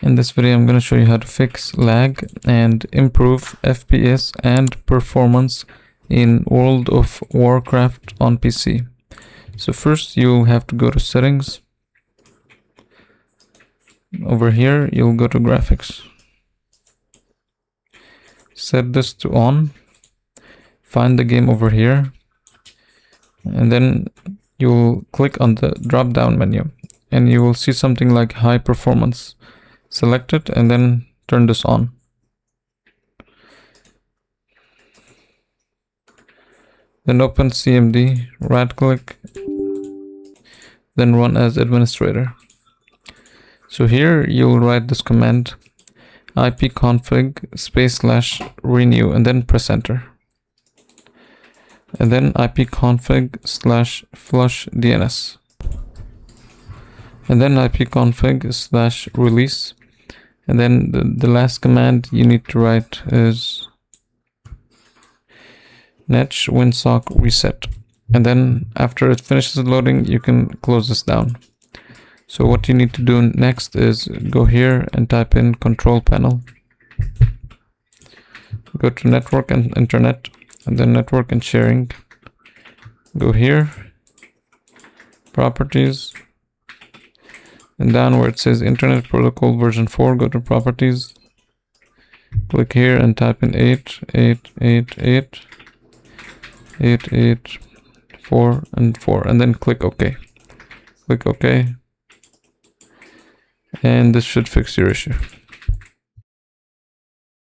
In this video, I'm going to show you how to fix lag and improve FPS and performance in World of Warcraft on PC. So first, you'll have to go to settings. Over here, you'll go to graphics. Set this to on. Find the game over here. And then you'll click on the drop down menu. And you will see something like high performance. Select it and then turn this on. Then open CMD, right click, then run as administrator. So here you'll write this command ipconfig /renew and then press enter. And then ipconfig /flush DNS. And then ipconfig /release. And then the last command you need to write is netsh winsock reset. And then after it finishes loading, you can close this down. So what you need to do next is go here and type in control panel. Go to network and internet, and then network and sharing. Go here, properties. And down where it says Internet Protocol version 4, go to properties. Click here and type in 8.8.8.8.8.4 and 4, and then click OK. Click OK. And this should fix your issue.